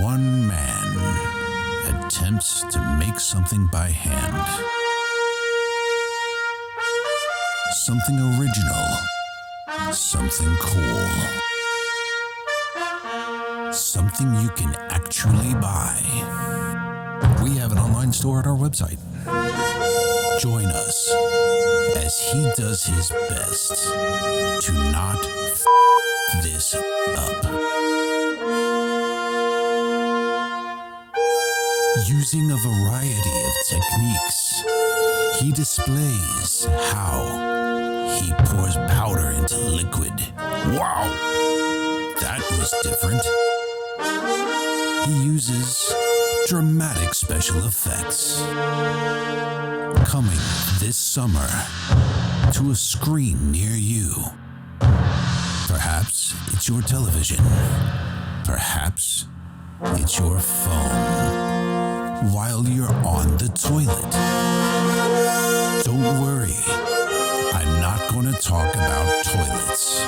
one man attempts to make something by hand, something original, something cool, something you can actually buy. We have an online store at our website. Join us as he does his best to not this up. Using a variety of techniques, he displays how he pours powder into liquid. Wow, that was different. He uses dramatic special effects. Coming this summer to a screen near you. Perhaps it's your television. Perhaps it's your phone while you're on the toilet. Don't worry, I'm not going to talk about toilets.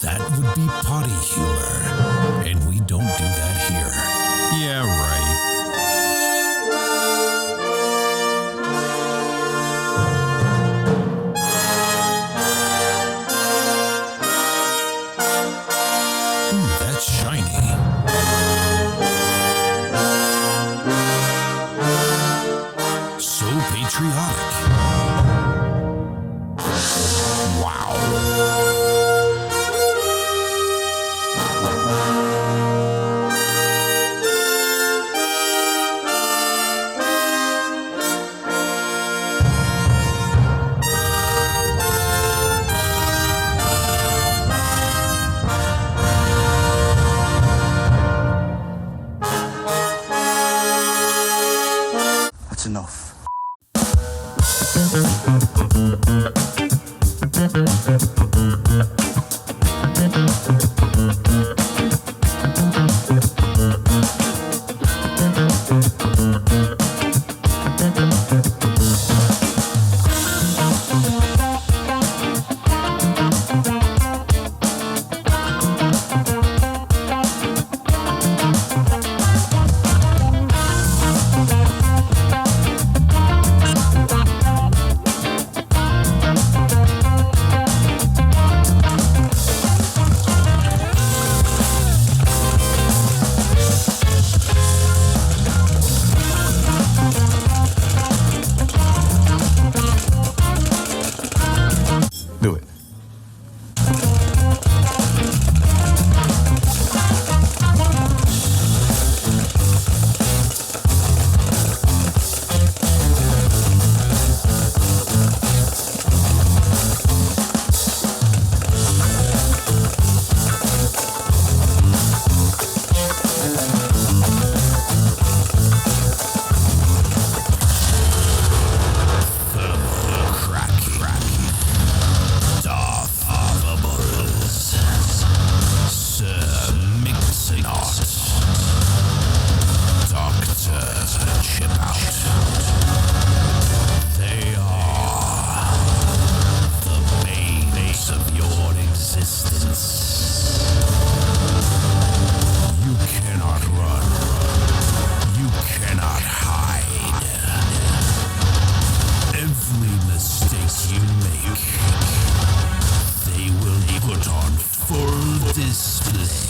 That would be potty humor, and we don't do that here. Yeah, right. That's shiny. So patriotic. Wow. That's enough. Do it. They will put on full display.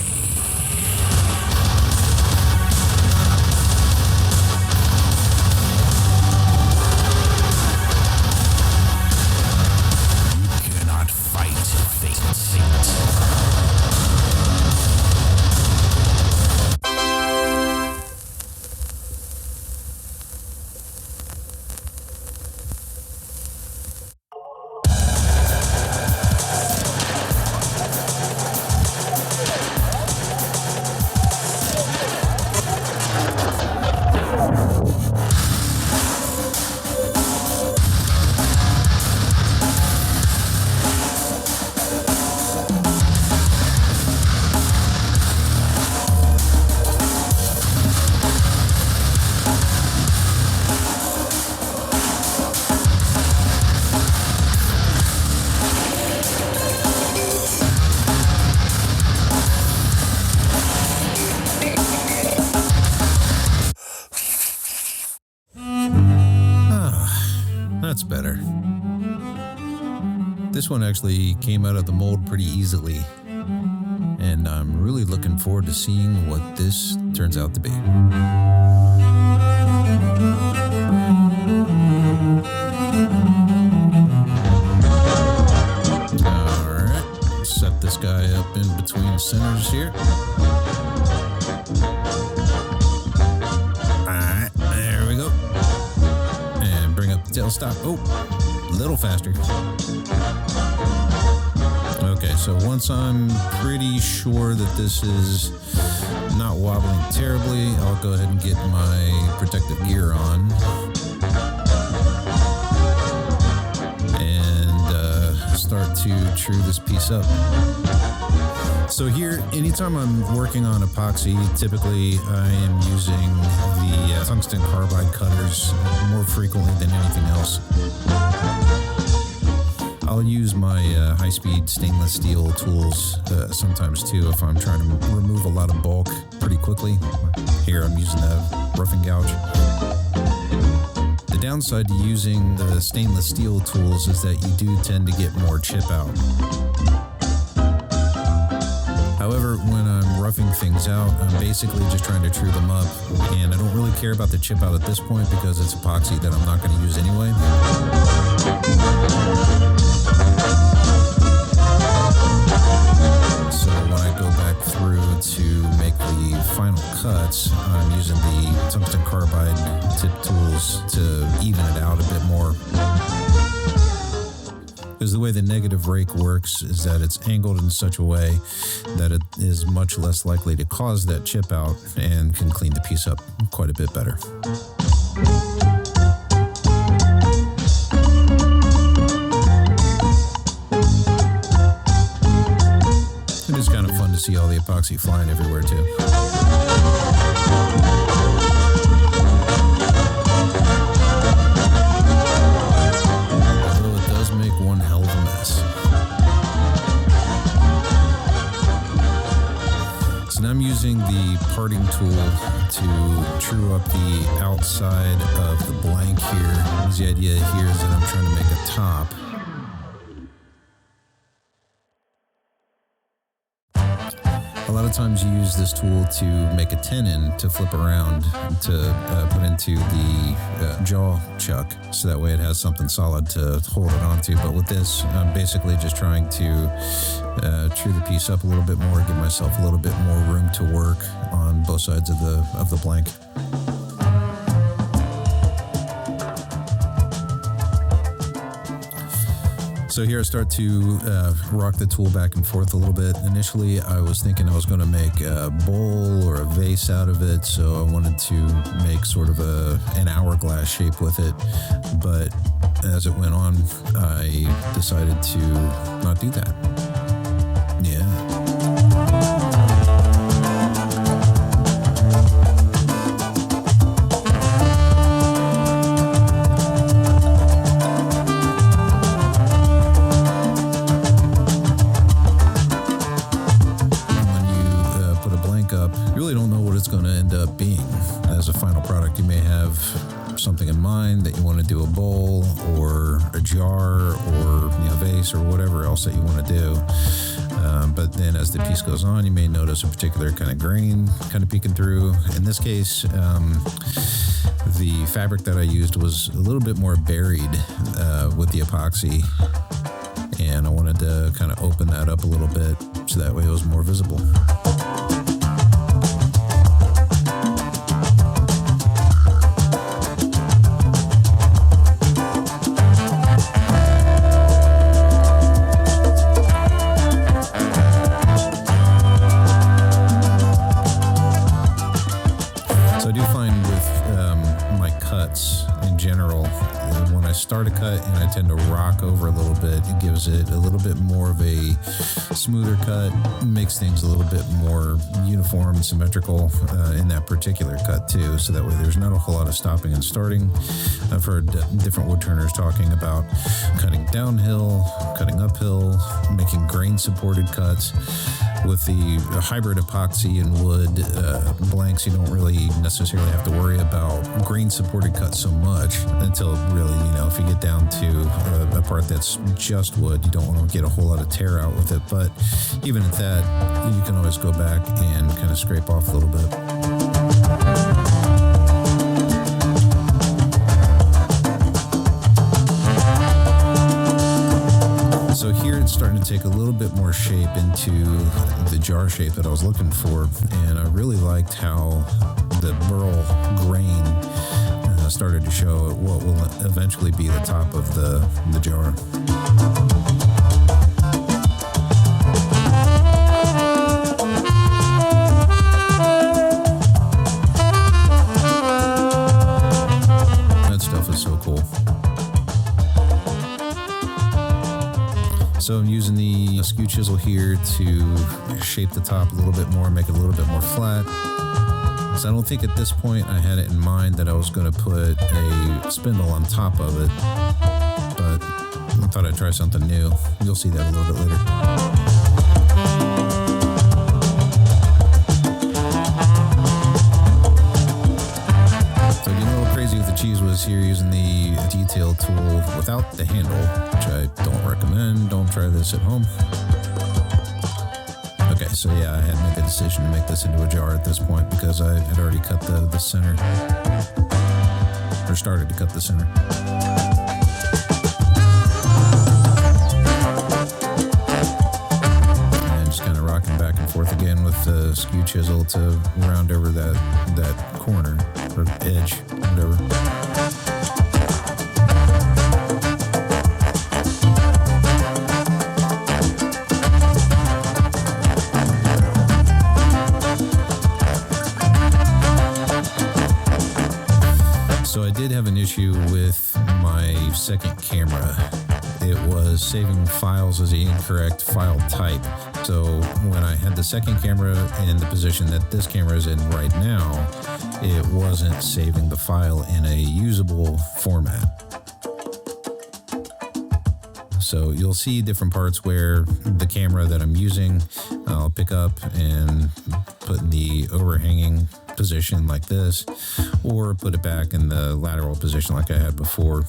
That's better. This one actually came out of the mold pretty easily, and I'm really looking forward to seeing what this turns out to be. Alright, set this guy up in between the centers here. Alright, there we go. And bring up the tailstock. Oh, a little faster. Okay, so once I'm pretty sure that this is not wobbling terribly, I'll go ahead and get my protective gear on. And start to true this piece up. So here, anytime I'm working on epoxy, typically I am using the tungsten carbide cutters more frequently than anything else. I'll use my high-speed stainless steel tools sometimes too if I'm trying to remove a lot of bulk pretty quickly. Here I'm using the roughing gouge. The downside to using the stainless steel tools is that you do tend to get more chip out. However, when I'm roughing things out, I'm basically just trying to true them up, and I don't really care about the chip out at this point because it's epoxy that I'm not going to use anyway. So when I go back through to make the final cuts, I'm using the tungsten carbide tip tools to even it out a bit more. Because the way the negative rake works is that it's angled in such a way that it is much less likely to cause that chip out and can clean the piece up quite a bit better. It is kind of fun to see all the epoxy flying everywhere too. One hell of a mess. So now I'm using the parting tool to true up the outside of the blank here. The idea here is that I'm trying to make a top. A lot of times you use this tool to make a tenon to flip around to put into the jaw chuck, so that way it has something solid to hold it onto. But with this, I'm basically just trying to true the piece up a little bit more, give myself a little bit more room to work on both sides of the blank. So here I start to rock the tool back and forth a little bit. Initially, I was thinking I was going to make a bowl or a vase out of it, so I wanted to make sort of an hourglass shape with it. But as it went on, I decided to not do that. Yeah. You may have something in mind that you want to do, a bowl or a jar or vase or whatever else that you want to do. But then as the piece goes on, you may notice a particular kind of grain kind of peeking through. In this case, the fabric that I used was a little bit more buried with the epoxy, and I wanted to kind of open that up a little bit so that way it was more visible. Start a cut and I tend to rock over a little bit. It gives it a little bit more of a smoother cut, makes things a little bit more uniform and symmetrical in that particular cut too, so that way there's not a whole lot of stopping and starting. I've heard different wood turners talking about cutting downhill, cutting uphill, making grain supported cuts. With the hybrid epoxy and wood blanks, you don't really necessarily have to worry about grain supported cuts so much until really, if you get down to a part that's just wood, you don't want to get a whole lot of tear out with it. But even at that, you can always go back and kind of scrape off a little bit. So here it's starting to take a little bit more shape into the jar shape that I was looking for, and I really liked how the burl grain started to show what will eventually be the top of the jar. That stuff is so cool. So I'm using the skew chisel here to shape the top a little bit more, make it a little bit more flat. So I don't think at this point I had it in mind that I was going to put a spindle on top of it, but I thought I'd try something new. You'll see that a little bit later. So getting a little crazy with the cheese whiz here, using the detail tool without the handle, which I don't recommend. Don't try this at home. Okay, so yeah, I had to make a decision to make this into a jar at this point because I had already cut the center, or started to cut the center. And just kind of rocking back and forth again with the skew chisel to round over that corner, or edge, whatever. So I did have an issue with my second camera. It was saving files as the incorrect file type. So when I had the second camera in the position that this camera is in right now, it wasn't saving the file in a usable format. So you'll see different parts where the camera that I'm using, I'll pick up and put in the overhanging position like this, or put it back in the lateral position like I had before.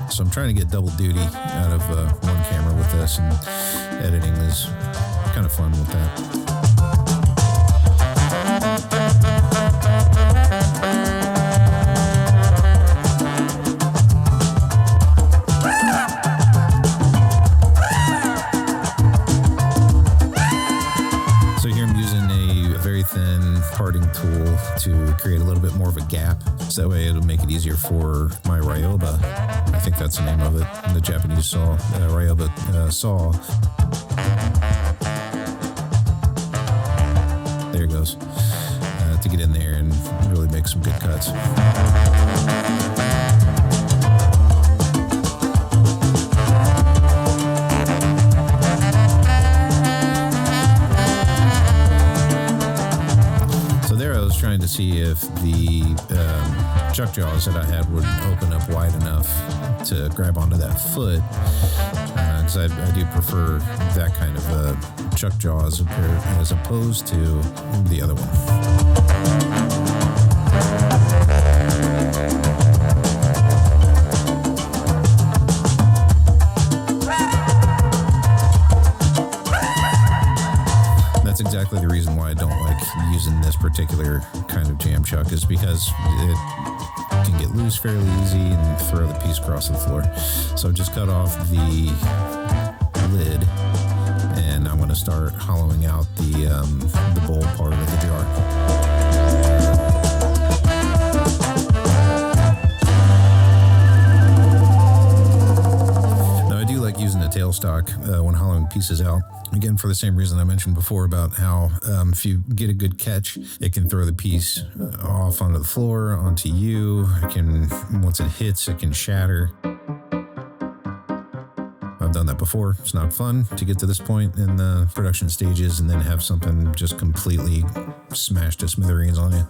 So I'm trying to get double duty out of one camera with this, and editing is kind of fun with that. Parting tool to create a little bit more of a gap, so that way it'll make it easier for my Ryoba. I think that's the name of it, the Japanese saw, Ryoba saw. There it goes. To get in there and really make some good cuts. Trying to see if the chuck jaws that I had would open up wide enough to grab onto that foot, because I do prefer that kind of chuck jaws as opposed to the other one. That's exactly the reason why I don't like using this particular kind of jam chuck, is because it can get loose fairly easy and throw the piece across the floor. So just cut off the lid, and I'm going to start hollowing out the bowl part of the jar. Using the tailstock when hollowing pieces out. Again, for the same reason I mentioned before about how if you get a good catch, it can throw the piece off onto the floor, onto you. It can, once it hits, it can shatter. I've done that before. It's not fun to get to this point in the production stages and then have something just completely smashed to smithereens on you.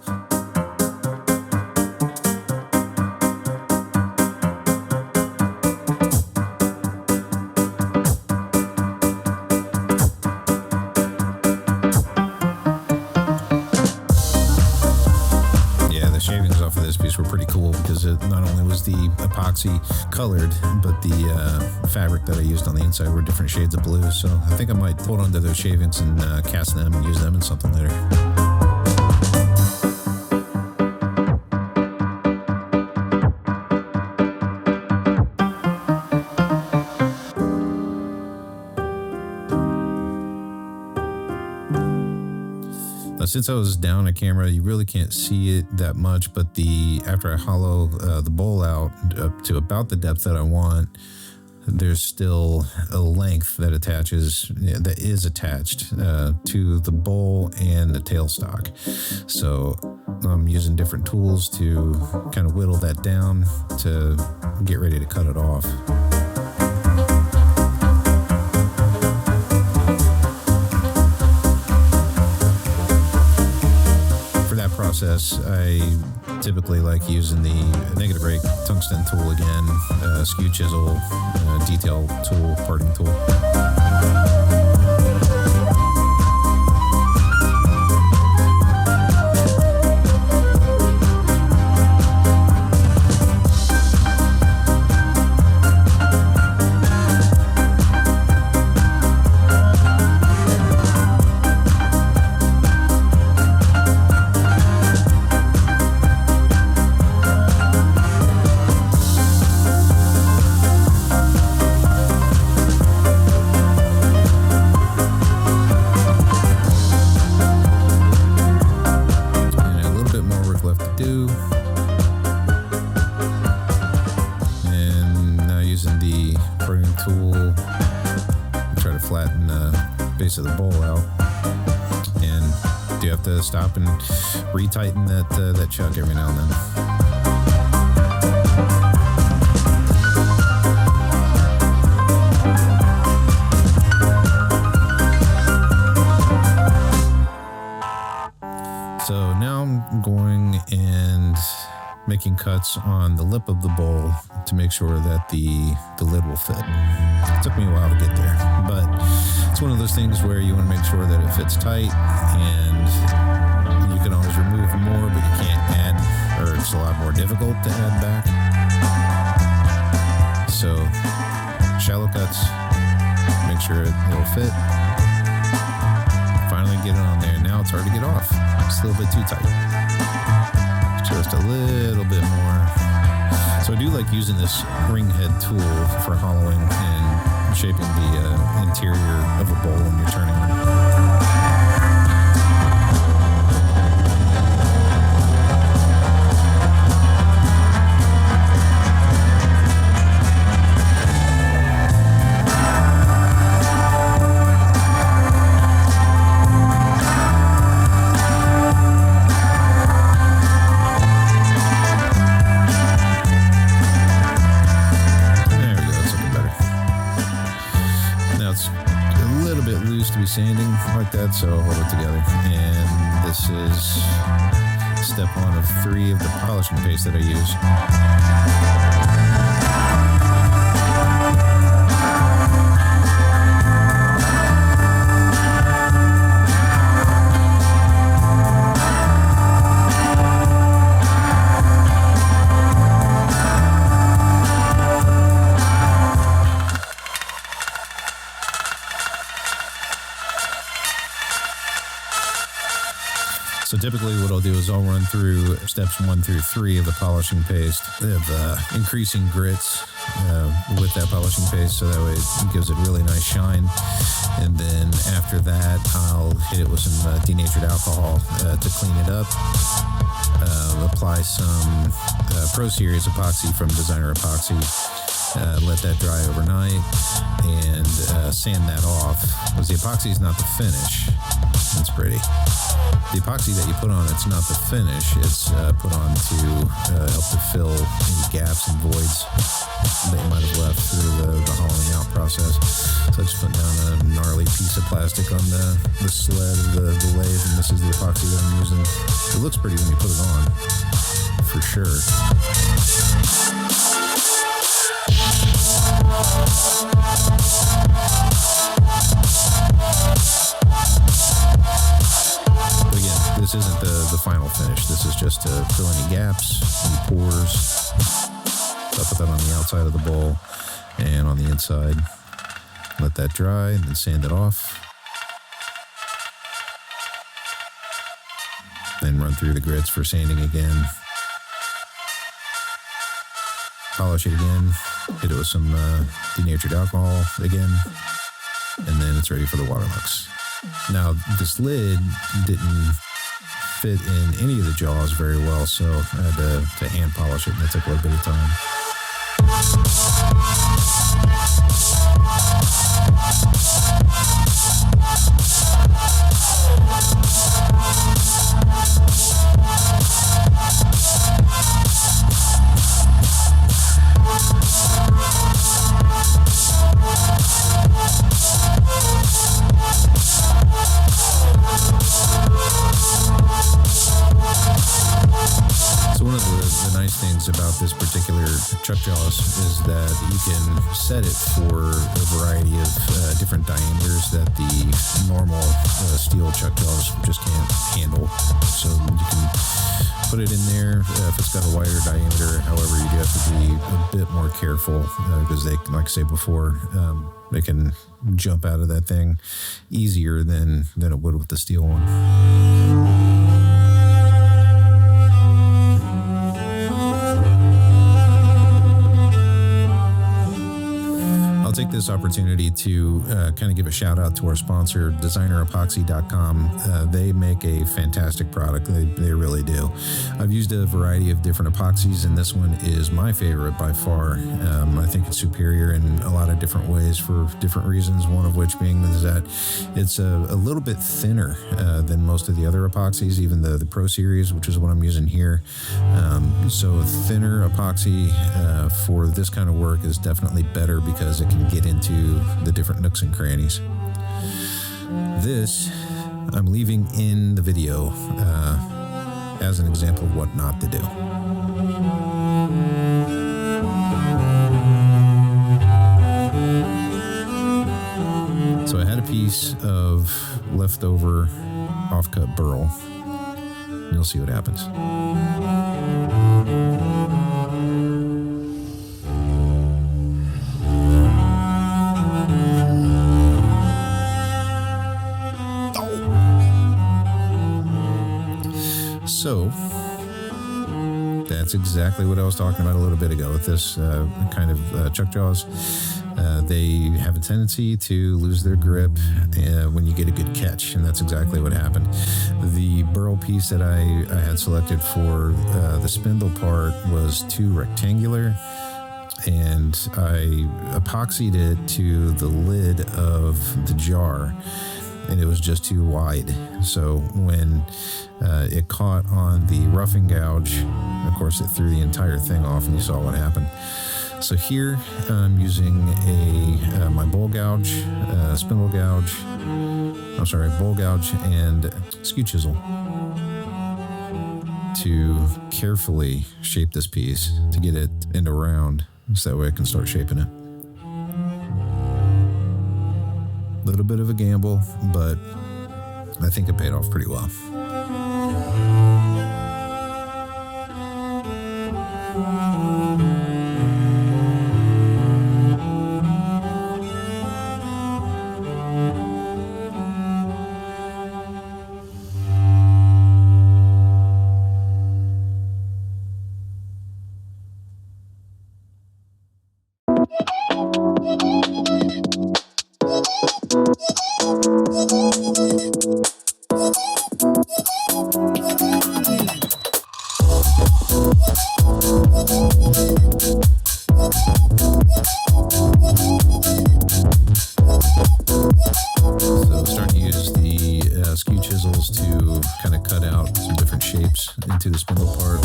because it not only was the epoxy colored, but the fabric that I used on the inside were different shades of blue. So I think I might hold on to those shavings and cast them and use them in something later. Since I was down a camera, you really can't see it that much, but after I hollow the bowl out up to about the depth that I want, there's still a length that is attached to the bowl and the tailstock. So I'm using different tools to kind of whittle that down to get ready to cut it off. Process, I typically like using the negative rake tungsten tool again, skew chisel, detail tool, parting tool. Of the bowl out, and do have to stop and retighten that chuck every now and then. So now I'm going and making cuts on the lip of the bowl to make sure that the lid will fit. It took me a while to get there, but it's one of those things where you want to make sure that it fits tight, and you can always remove more, but you can't add, or it's a lot more difficult to add back. So shallow cuts, make sure it'll fit. Finally get it on there. Now it's hard to get off. It's a little bit too tight. Just a little bit more. So I do like using this ring head tool for hollowing and shaping the interior of a bowl when you're turning them. Sanding like that, so I'll hold it together. And this is step 1 of 3 of the polishing paste that I use. So typically what I'll do is I'll run through steps 1 through 3 of the polishing paste of increasing grits with that polishing paste, so that way it gives it really nice shine. And then after that, I'll hit it with some denatured alcohol to clean it up. Apply some Pro Series epoxy from Designer Epoxy. Let that dry overnight and sand that off, because the epoxy is not the finish. It's pretty. The epoxy that you put on, it's not the finish. It's put on to help to fill any gaps and voids that you might have left through the hollowing out process. So I just put down a gnarly piece of plastic on the sled of the lathe, and this is the epoxy that I'm using. It looks pretty when you put it on, for sure. This isn't the final finish. This is just to fill any gaps, any pores. So I put that on the outside of the bowl and on the inside. Let that dry and then sand it off. Then run through the grits for sanding again. Polish it again. Hit it with some denatured alcohol again. And then it's ready for the Waterlux. Now, this lid didn't fit in any of the jaws very well, so I had to hand polish it, and it took a little bit of time. So one of the nice things about this particular chuck jaws is that you can set it for a variety of different diameters that the normal steel chuck jaws just can't handle. So you can put it in there if it's got a wider diameter. However, you do have to be a bit more careful because they, like I say before, they can jump out of that thing easier than it would with the steel one. I'll take this opportunity to kind of give a shout out to our sponsor, designerepoxy.com. They make a fantastic product. They really do. I've used a variety of different epoxies, and this one is my favorite by far. I think it's superior in a lot of different ways for different reasons, one of which being is that it's a little bit thinner than most of the other epoxies, even the Pro Series, which is what I'm using here. So a thinner epoxy for this kind of work is definitely better because it can get into the different nooks and crannies. This I'm leaving in the video as an example of what not to do. So I had a piece of leftover off-cut burl. You'll see what happens. So that's exactly what I was talking about a little bit ago with this kind of chuck jaws. They have a tendency to lose their grip when you get a good catch, and that's exactly what happened. The burl piece that I had selected for the spindle part was too rectangular, and I epoxied it to the lid of the jar, and it was just too wide. So when it caught on the roughing gouge, of course it threw the entire thing off, and you saw what happened. So here I'm using my bowl gouge, bowl gouge and skew chisel to carefully shape this piece to get it into round, so that way I can start shaping it. A little bit of a gamble, but I think it paid off pretty well. Into the spindle part.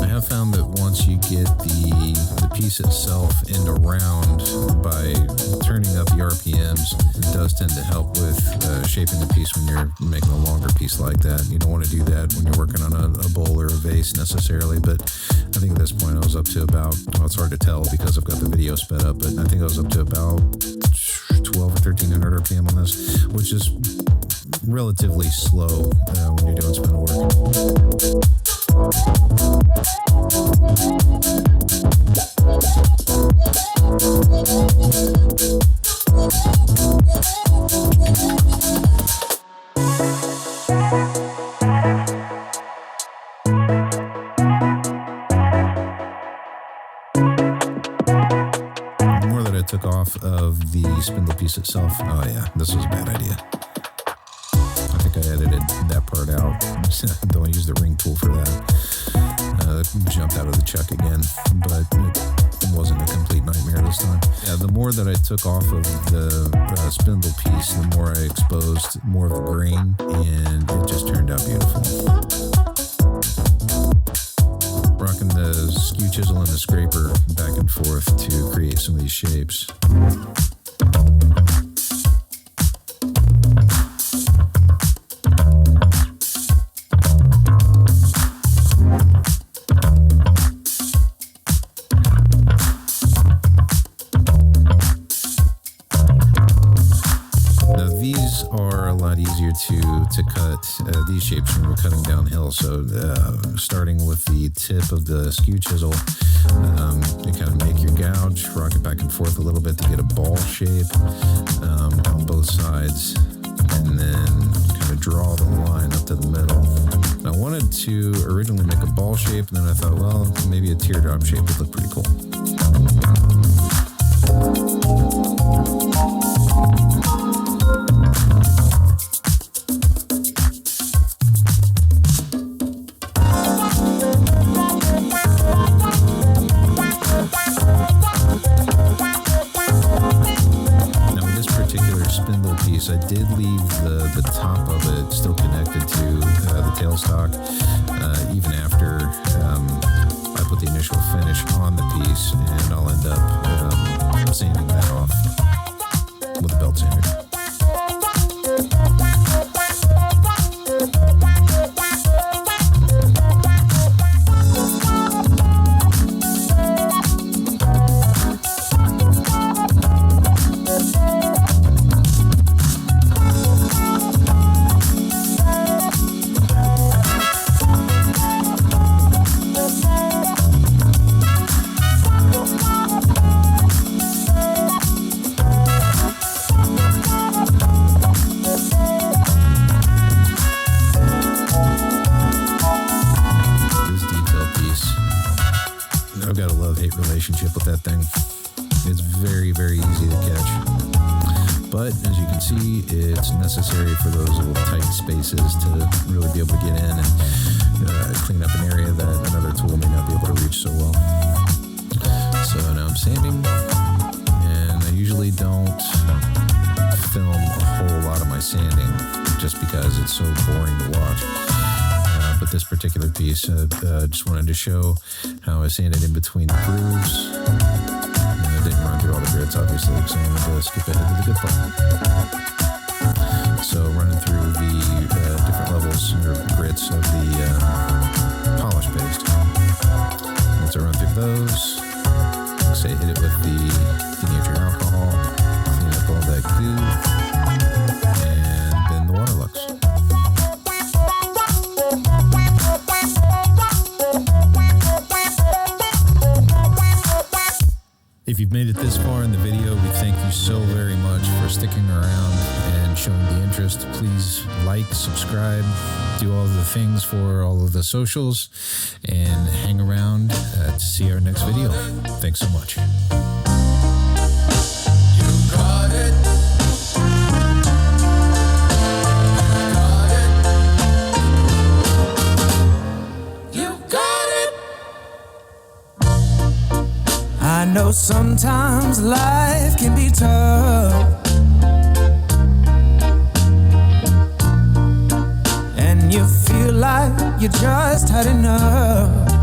I have found that once you get the piece itself into round by turning up the RPMs, it does tend to help with shaping the piece when you're making a longer piece like that. You don't want to do that when you're working on a bowl or a vase necessarily, but I think at this point I was up to about, well, it's hard to tell because I've got the video sped up, but I think I was up to about 12 or 1300 RPM on this, which is relatively slow when you're doing spindle work. The more that I took off of the spindle piece itself, oh yeah, this was a bad idea. I think I edited that part out. Don't use the ring tool for that. Jumped out of the chuck again, but it wasn't a complete nightmare this time. Yeah, the more that I took off of the spindle piece, the more I exposed more of the grain, and it just turned out beautiful. Rocking the skew chisel and the scraper back and forth to create some of these shapes. These are a lot easier to cut these shapes when we're cutting downhill. So starting with the tip of the skew chisel, you kind of make your gouge, rock it back and forth a little bit to get a ball shape on both sides, and then kind of draw the line up to the middle. I wanted to originally make a ball shape, and then I thought, well, maybe a teardrop shape would look pretty cool. I did leave the top of it still connected to the tailstock, even after I put the initial finish on the piece, and I'll end up sanding that off with a belt sander. Relationship with that thing. It's very, very easy to catch, but as you can see, it's necessary for those little tight spaces to really be able to get in and clean up an area that another tool may not be able to reach so well. So now I'm sanding, and I usually don't film a whole lot of my sanding just because it's so boring to watch. But this particular piece, just wanted to show how I sanded in between the grooves. And I didn't run through all the grits, obviously, because I wanted to skip ahead to the good part. So running through the different levels or grits of the polish paste. Once I run through those, like I say, hit it with the denatured alcohol, clean up all that goo, and then the Waterlux. If you've made it this far in the video, we thank you so very much for sticking around and showing the interest. Please like, subscribe, do all the things for all of the socials, and hang around to see our next video. Thanks so much. You got it. I know sometimes life can be tough, and you feel like you just had enough.